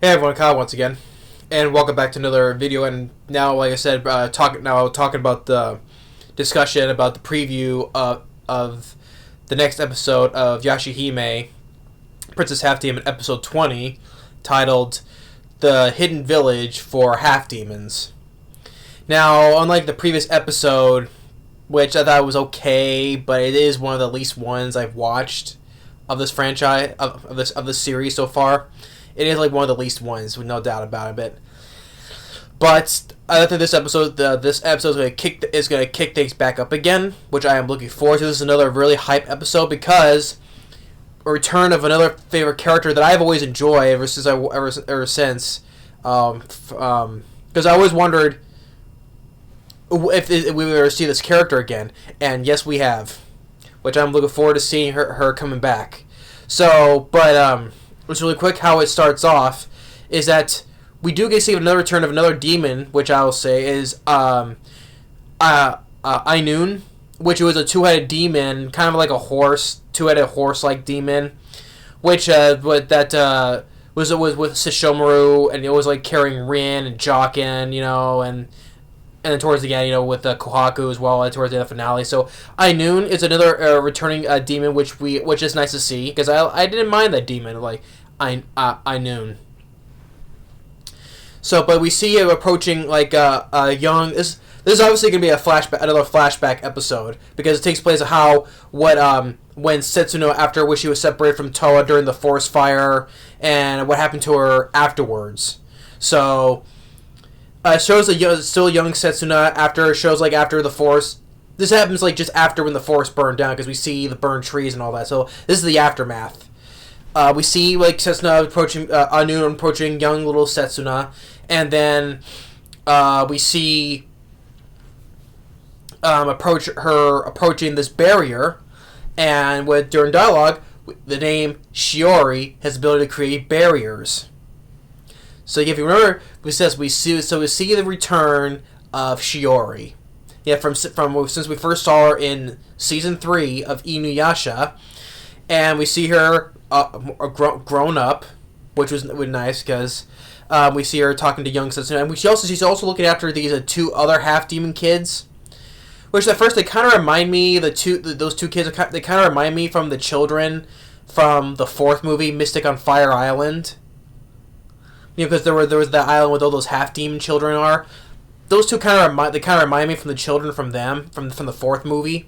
Hey everyone, Kyle once again, and welcome back to another video. And now, like I said, talking about the discussion about the preview of the next episode of Yashahime, Princess Half Demon, episode 20, titled "The Hidden Village for Half Demons." Now, unlike the previous episode, which I thought was okay, but it is one of the least ones I've watched of this franchise of this series so far. It is like one of the least ones, with no doubt about it. But I think this episode is gonna kick things back up again, which I am looking forward to. This is another really hype episode because a return of another favorite character that I've always enjoyed ever since. Because I always wondered if we would ever see this character again, and yes, we have, which I'm looking forward to seeing her coming back. So, but just really quick, how it starts off is that we do get to see another return of another demon, which I will say is Ainun, which was a two-headed demon, kind of like a horse, two-headed horse-like demon, which was with Sesshomaru, and it was like carrying Rin and Jokin, and then towards the end, with Kohaku as well, towards the end of the finale. So Ainun is another returning demon, which is nice to see, because I didn't mind that demon, like Ainun. So, but we see him approaching like a young. This is obviously going to be another flashback episode, because it takes place of when Setsuno, after which she was separated from Toa during the forest fire, and what happened to her afterwards. So. It shows still young Setsuna after the forest. This happens like just after when the forest burned down, because we see the burned trees and all that. So this is the aftermath. We see like Setsuna approaching Ainun approaching young little Setsuna, and then we see approaching this barrier, and during dialogue, the name Shiori has the ability to create barriers. So if you remember, we see the return of Shiori. Yeah, from since we first saw her in season 3 of Inuyasha, and we see her grown up, which was nice, because we see her talking to young Setsuna, and she's also looking after these two other half demon kids, which at first they kind of remind me those two kids, they kind of remind me from the children from the 4th movie, Mystic on Fire Island. Because there was that island where all those half demon children are. Those two kind of remind me from the children from the 4th movie.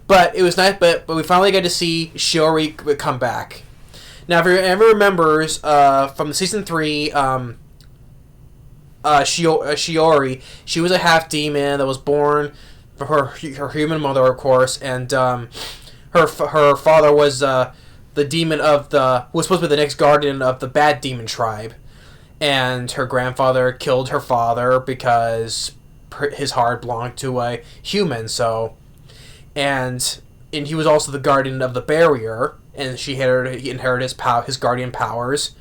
But it was nice. But we finally got to see Shiori come back. Now, if everyone remembers from season 3, Shiori, she was a half demon that was born from her human mother, of course, and her father was the demon was supposed to be the next guardian of the bad demon tribe. And her grandfather killed her father because his heart belonged to a human. And he was also the guardian of the barrier, and he inherited his guardian powers.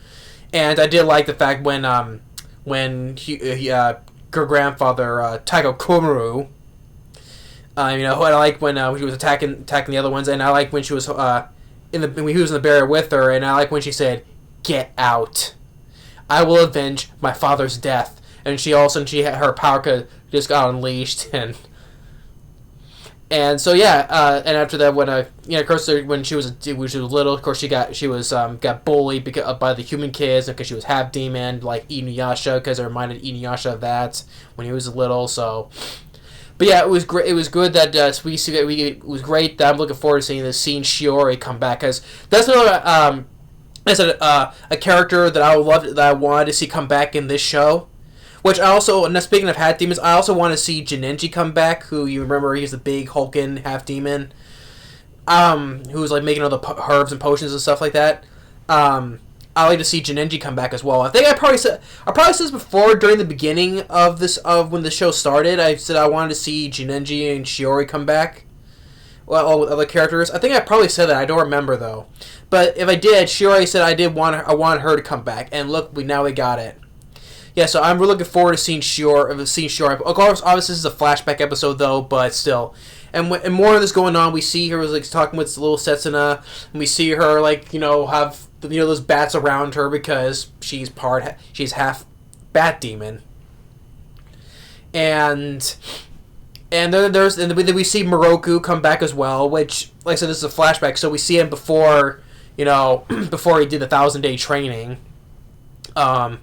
And I did like the fact when her grandfather Taiko Komuru, I like when she was attacking the other ones, and I like when she was when he was in the barrier with her, and I like when she said, "Get out. I will avenge my father's death." And her power just got unleashed, and so yeah, and after that, of course, when she was little, of course she got bullied by the human kids because she was half demon, like Inuyasha, because it reminded Inuyasha of that when he was little. So, but yeah, it was great. It was good that it was great that I'm looking forward to seeing Shiori come back, because that's another. As a character that I wanted to see come back in this show, which I also, and speaking of half demons, I also want to see Junji come back, who you remember he's the big hulking half demon, who's like making all the herbs and potions and stuff like that. I like to see Junji come back as well. I think I probably said this before during the beginning of when the show started. I said I wanted to see Junji and Shiori come back. Well, all with other characters. I think I probably said that. I don't remember though. But if I did, Shiori said I wanted her to come back, and look, we got it. Yeah, so I'm really looking forward to seeing Shiori. Of course, obviously this is a flashback episode though, but still, and more of this going on. We see her like talking with little Setsuna, and we see her like have those bats around her because she's half bat demon, and then we see Miroku come back as well, which, like I said, this is a flashback, so we see him before before he did the 1,000-day training. And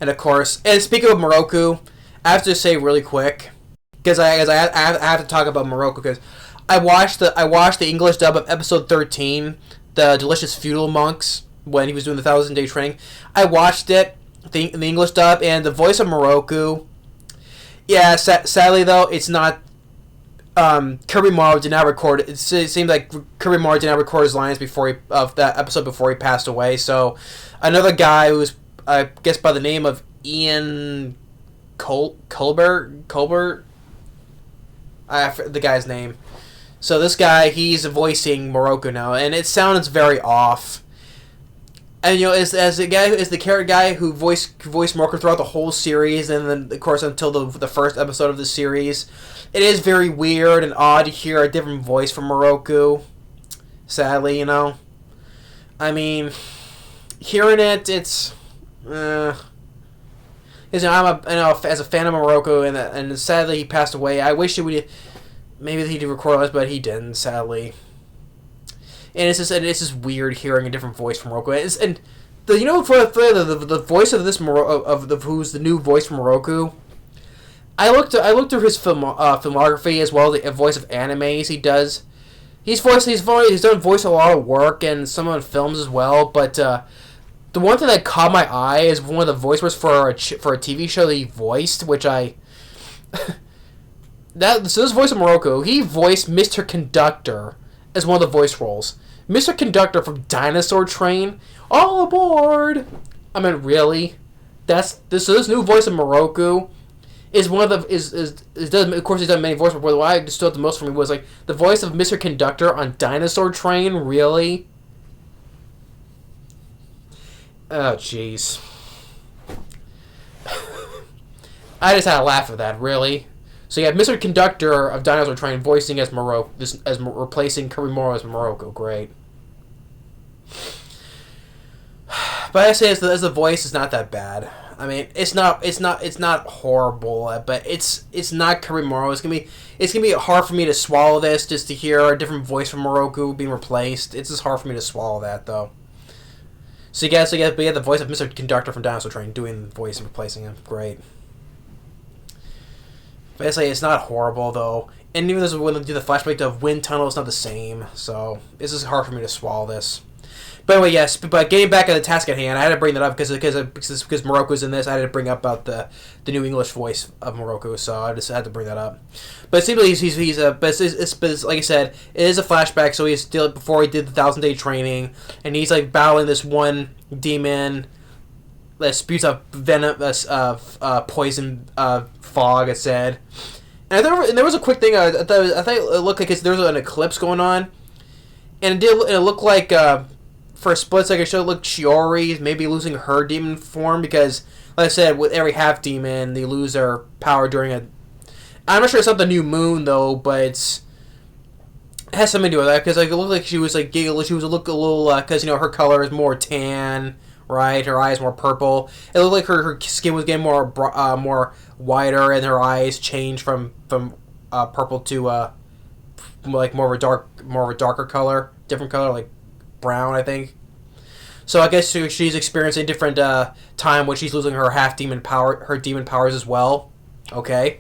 of course, and speaking of Miroku, I have to say really quick, because I have to talk about Morocco, because I watched the English dub of episode 13, the Delicious Feudal Monks, when he was doing the 1,000-day training. I watched it, the English dub, and the voice of Miroku. Yeah, sadly though, it's not. Kirby Morrow did not record it. It seemed like Kirby Morrow did not record his lines of that episode before he passed away. So another guy who's, I guess, by the name of Ian Colbert. I forget the guy's name. So this guy, he's voicing Morocco now, and it sounds very off. And as the character guy who voiced Morocco throughout the whole series, and then of course until the first episode of the series, it is very weird and odd to hear a different voice from Morocco. Sadly, I mean, hearing it, it's. As a fan of Morocco, and sadly he passed away. I wish maybe he did record us, but he didn't, sadly. And it's just weird hearing a different voice from Morocco. And for the voice of this who's the new voice from Morocco, I looked through his filmography as well, the voice of animes he does. He's done voice a lot of work and some of films as well, but the one thing that caught my eye is one of the voice works for a TV show that he voiced, which so this voice of Morocco, he voiced Mr. Conductor as one of the voice roles. Mr. Conductor from Dinosaur Train, all aboard! I mean, really? This new voice of Morocco is one of the of course he's done many voices before. What I stood out the most for me was like the voice of Mr. Conductor on Dinosaur Train. Really? Oh jeez. I just had to laugh at that. Really? So you have Mr. Conductor of Dinosaur Train voicing as Morocco, replacing Kirby Morrow as Morocco. Great. But I say as the voice is not that bad. I mean, it's not horrible, but it's not Kirby Morrow. It's gonna be hard for me to swallow this just to hear a different voice from Morocco being replaced. It's just hard for me to swallow that though. So you have the voice of Mr. Conductor from Dinosaur Train doing the voice and replacing him. Great. But I say it's not horrible though, and even when they do the flashback of Wind Tunnel, it's not the same. So it's just hard for me to swallow this. But anyway, yes. But getting back at the task at hand, I had to bring that up because Morocco's in this. I had to bring up about the new English voice of Morocco, so I just had to bring that up. But simply, but like I said, it is a flashback. So he's still before he did the 1,000-day training, and he's like battling this one demon that spewts out venom, poison, fog. It said, and there was a quick thing. I thought it looked like there was an eclipse going on, and it looked like. For a split second, it looked Shiori maybe losing her demon form because, like I said, with every half demon, they lose their power during a. I'm not sure it's not the new moon though, but it has something to do with that because like it looked like she was like giggling. She was look a little because her color is more tan, right? Her eyes more purple. It looked like her skin was getting more whiter, and her eyes changed from purple to like more of a darker color, different color like. Brown, I think. So I guess she's experiencing a different time when she's losing her demon powers as well. Okay.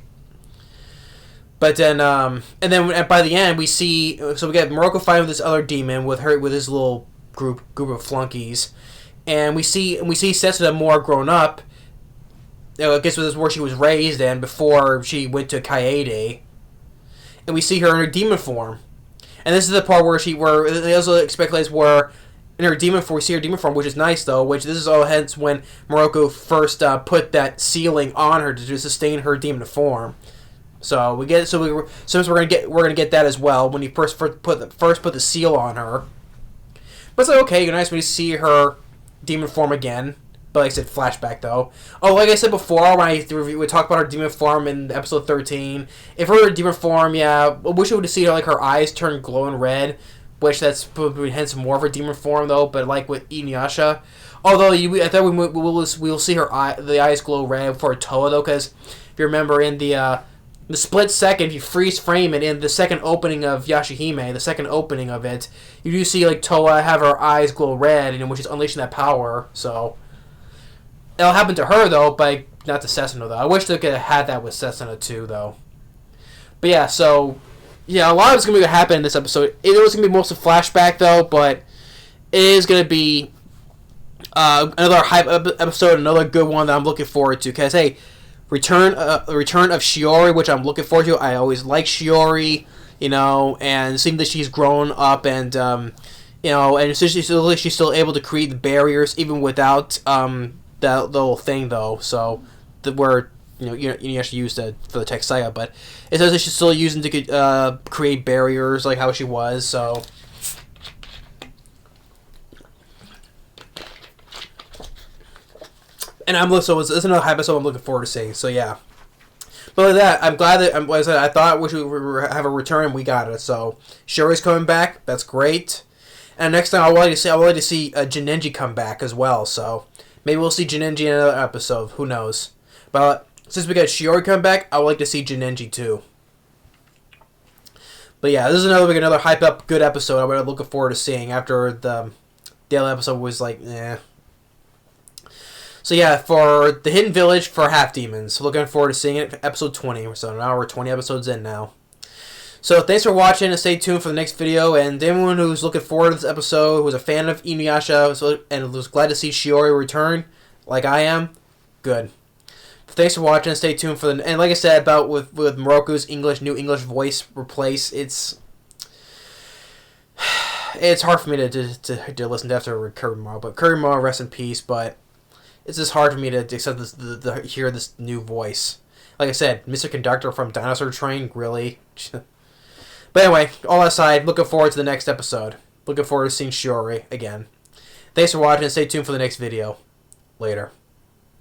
But then, and then by the end we see, so we get Morocco fighting with this other demon with his little group of flunkies, and we see Setsuna more grown up. I guess this is where she was raised in before she went to Kaede, and we see her in her demon form. And this is the part where they also speculates where in her demon form, we see her demon form, which is nice though. Which this is all hence when Morocco first put that sealing on her to sustain her demon form. So we're gonna get that as well when you first put the seal on her. But it's like okay, nice when you see her demon form again. But like I said, flashback though. Oh, like I said before, when we talked about her demon form in episode 13. If her demon form, yeah, I wish we would see like her eyes turn glowing red, which that's probably hence more of her demon form though. But like with Inuyasha, although I thought we'll see the eyes glow red for Toa though, because if you remember in the split second, if you freeze frame it in the second opening of Yashahime, the second opening of it, you do see like Toa have her eyes glow red, and when she's unleashing that power, so. It'll happen to her, though, but not to Sessuna, though. I wish they could have had that with Sessuna, too, though. But yeah, so, yeah, a lot of it's going to be happen in this episode. It was going to be mostly flashback, though, but it is going to be another hype episode, another good one that I'm looking forward to. Because, hey, return of Shiori, which I'm looking forward to. I always like Shiori, and it seems that she's grown up and, and she's still able to create the barriers even without, the little thing though, so where you actually use that for the Texaya, but it says that she's still using to create barriers like how she was. So and this is another hype episode I'm looking forward to seeing. So yeah, but with that, I'm glad that I thought I wish we would have a return, and we got it. So Shiori's coming back. That's great. And next time I would like to see Jinenji come back as well. So. Maybe we'll see Jinenji in another episode. Who knows? But since we got Shiori come back, I would like to see Jinenji too. But yeah, this is another hype up good episode. I'm looking forward to seeing after the other episode was like, eh. So yeah, for the Hidden Village for Half Demons, looking forward to seeing it for episode 20. So now we're 20 episodes in now. So thanks for watching, and stay tuned for the next video. And anyone who's looking forward to this episode, who was a fan of Inuyasha, and was glad to see Shiori return, like I am, good. Thanks for watching, and stay tuned for the. And like I said about with Miroku's new English voice replace, it's hard for me to listen to after Kurima, but Kurima, rest in peace. But it's just hard for me to accept this, hear this new voice. Like I said, Mr. Conductor from Dinosaur Train, really. But anyway, all aside, looking forward to the next episode. Looking forward to seeing Shiori again. Thanks for watching, and stay tuned for the next video. Later.